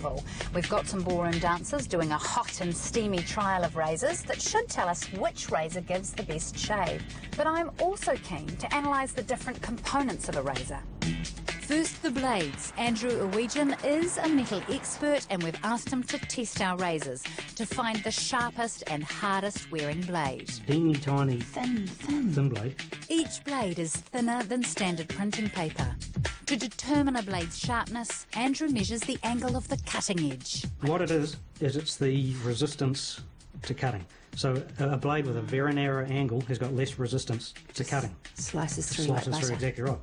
festival. We've got some ballroom dancers doing a hot and steamy trial of razors that should tell us which razor gives the best shave. But I'm also keen to analyse the different components of a razor. First, the blades. Andrew Uwejan is a metal expert, and we've asked him to test our razors to find the sharpest and hardest wearing blade. Teeny tiny, Thin. thin blade. Each blade is thinner than standard printing paper. To determine a blade's sharpness, Andrew measures the angle of the cutting edge. What it is it's the resistance to cutting. So a blade with a very narrow angle has got less resistance to cutting. Slices through Slices like through, butter. exactly right.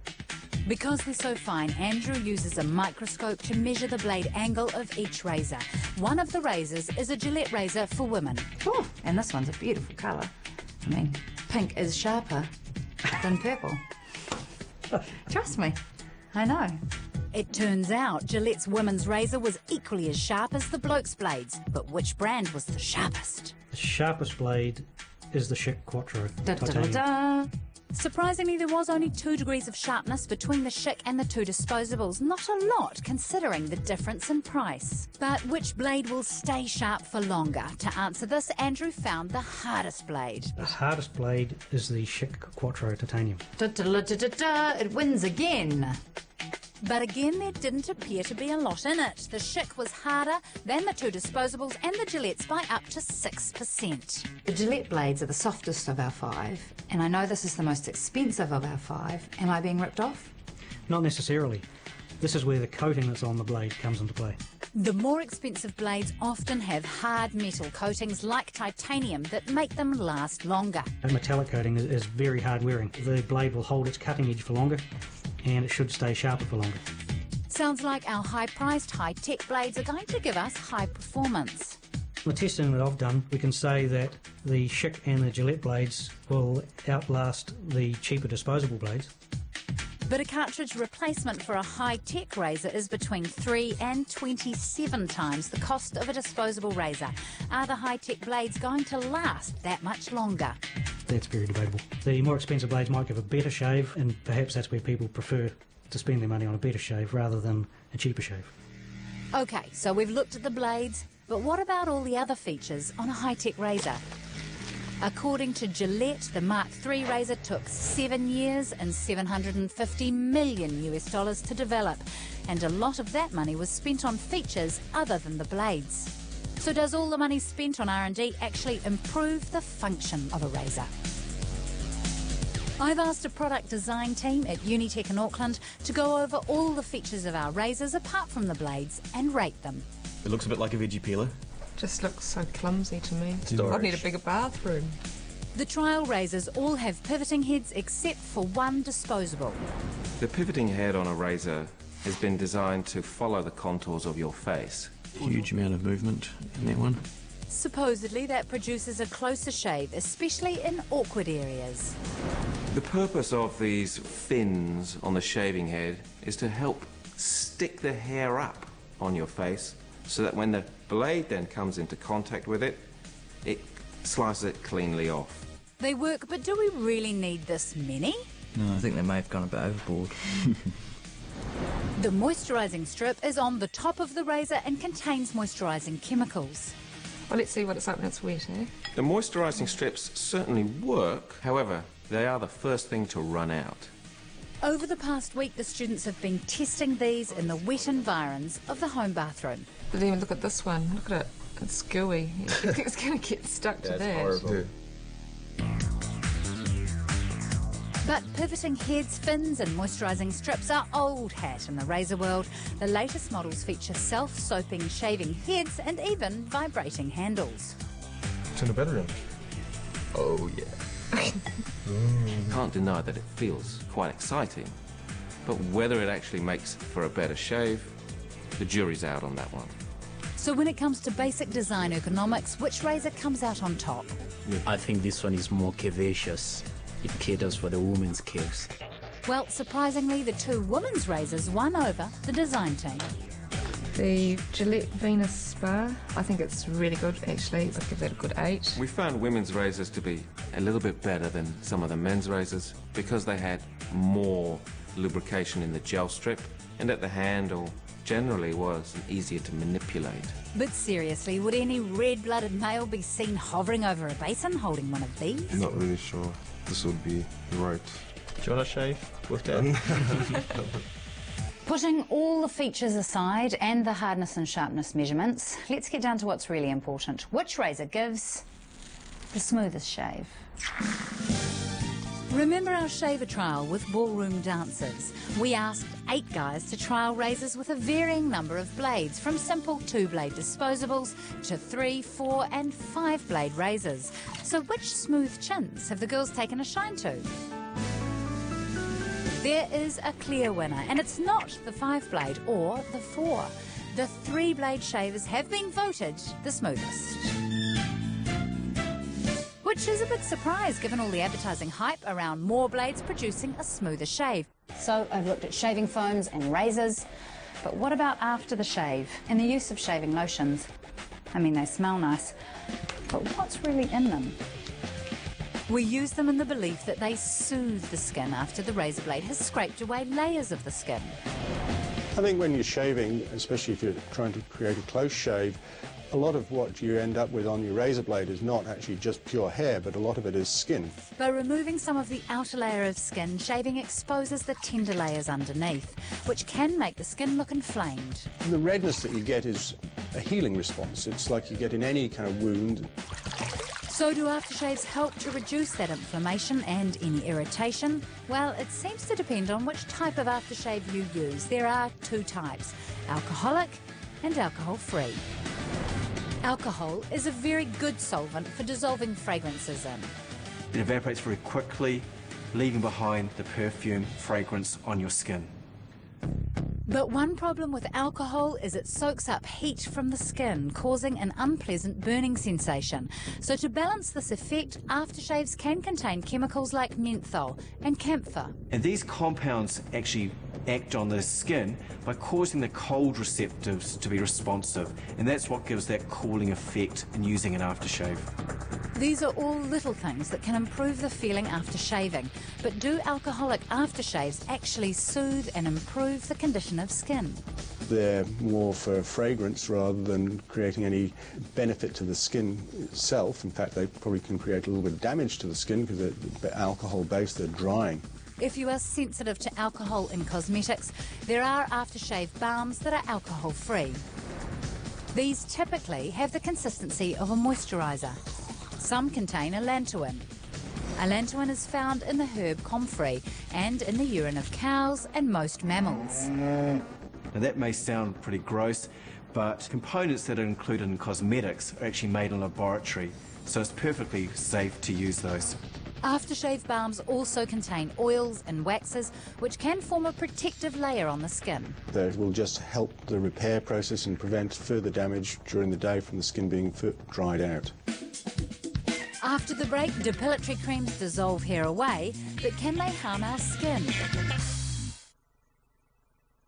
Because they're so fine, Andrew uses a microscope to measure the blade angle of each razor. One of the razors is a Gillette razor for women. Oh, and this one's a beautiful colour. I mean, pink is sharper than purple. Trust me, I know. It turns out Gillette's women's razor was equally as sharp as the bloke's blades. But which brand was the sharpest? The sharpest blade is the Schick Quattro titanium. Da-da-da-da. Surprisingly, there was only 2 degrees of sharpness between the Schick and the 2 disposables. Not a lot, considering the difference in price. But which blade will stay sharp for longer? To answer this, Andrew found the hardest blade. The hardest blade is the Schick Quattro titanium. Da-da-da-da-da. It wins again. But again, there didn't appear to be a lot in it. The Schick was harder than the 2 disposables and the Gillette's by up to 6%. The Gillette blades are the softest of our 5, and I know this is the most expensive of our 5. Am I being ripped off? Not necessarily. This is where the coating that's on the blade comes into play. The more expensive blades often have hard metal coatings like titanium that make them last longer. A metallic coating is very hard wearing. The blade will hold its cutting edge for longer, and it should stay sharper for longer. Sounds like our high-priced, high-tech blades are going to give us high performance. The testing that I've done, we can say that the Schick and the Gillette blades will outlast the cheaper disposable blades. But a cartridge replacement for a high-tech razor is between 3 and 27 times the cost of a disposable razor. Are the high-tech blades going to last that much longer? That's very debatable. The more expensive blades might give a better shave, and perhaps that's where people prefer to spend their money on a better shave rather than a cheaper shave. OK, so we've looked at the blades, but what about all the other features on a high-tech razor? According to Gillette, the Mark III razor took 7 years and $750 million US to develop, and a lot of that money was spent on features other than the blades. So does all the money spent on R&D actually improve the function of a razor? I've asked a product design team at Unitec in Auckland to go over all the features of our razors apart from the blades and rate them. It looks a bit like a veggie peeler. Just looks so clumsy to me. Storage. I'd need a bigger bathroom. The trial razors all have pivoting heads except for one disposable. The pivoting head on a razor has been designed to follow the contours of your face. Huge amount of movement in that one. Supposedly that produces a closer shave, especially in awkward areas. The purpose of these fins on the shaving head is to help stick the hair up on your face so that when the blade then comes into contact with it, it slices it cleanly off. They work, but do we really need this many? No, I think they may have gone a bit overboard. The moisturising strip is on the top of the razor and contains moisturising chemicals. Well, let's see what it's like when it's wet, eh? The moisturising strips certainly work, however, they are the first thing to run out. Over the past week, the students have been testing these in the wet environs of the home bathroom. But even look at this one. Look at it. It's gooey. You think it's going to get stuck to that? Horrible. But pivoting heads, fins and moisturising strips are old hat in the razor world. The latest models feature self-soaping shaving heads and even vibrating handles. Turn the battery on. Oh, yeah. Can't deny that it feels quite exciting, but whether it actually makes for a better shave, the jury's out on that one. So when it comes to basic design ergonomics, which razor comes out on top? I think this one is more curvaceous. It caters for the women's curves. Well, surprisingly, the 2 women's razors won over the design team. The Gillette Venus Spa, I think it's really good, actually. I'd give that a good 8. We found women's razors to be a little bit better than some of the men's razors because they had more lubrication in the gel strip and at the handle generally was easier to manipulate. But seriously, would any red-blooded male be seen hovering over a basin holding one of these? Not really sure this would be right. Do you want to shave with Dad? Putting all the features aside and the hardness and sharpness measurements, let's get down to what's really important. Which razor gives the smoothest shave? Remember our shaver trial with ballroom dancers? We asked 8 guys to trial razors with a varying number of blades, from simple 2-blade disposables to 3, 4 and 5-blade razors. So which smooth chins have the girls taken a shine to? There is a clear winner, and it's not the 5-blade or the 4. The 3-blade shavers have been voted the smoothest. Which is a bit surprised given all the advertising hype around more blades producing a smoother shave. So I've looked at shaving foams and razors, but what about after the shave and the use of shaving lotions? I mean, they smell nice, but what's really in them? We use them in the belief that they soothe the skin after the razor blade has scraped away layers of the skin. I think when you're shaving, especially if you're trying to create a close shave, a lot of what you end up with on your razor blade is not actually just pure hair, but a lot of it is skin. By removing some of the outer layer of skin, shaving exposes the tender layers underneath, which can make the skin look inflamed. The redness that you get is a healing response. It's like you get in any kind of wound. So do aftershaves help to reduce that inflammation and any irritation? Well, it seems to depend on which type of aftershave you use. There are 2 types, alcoholic and alcohol-free. Alcohol is a very good solvent for dissolving fragrances in. It evaporates very quickly, leaving behind the perfume fragrance on your skin. But one problem with alcohol is it soaks up heat from the skin, causing an unpleasant burning sensation. So to balance this effect, aftershaves can contain chemicals like menthol and camphor. And these compounds actually act on the skin by causing the cold receptors to be responsive, and that's what gives that cooling effect in using an aftershave. These are all little things that can improve the feeling after shaving, but do alcoholic aftershaves actually soothe and improve the condition of skin? They're more for fragrance rather than creating any benefit to the skin itself. In fact, they probably can create a little bit of damage to the skin because they're alcohol-based, they're drying. If you are sensitive to alcohol in cosmetics, there are aftershave balms that are alcohol-free. These typically have the consistency of a moisturiser. Some contain allantoin. Allantoin is found in the herb comfrey and in the urine of cows and most mammals. Now that may sound pretty gross, but components that are included in cosmetics are actually made in a laboratory, so it's perfectly safe to use those. Aftershave balms also contain oils and waxes, which can form a protective layer on the skin. They will just help the repair process and prevent further damage during the day from the skin being dried out. After the break, depilatory creams dissolve hair away, but can they harm our skin?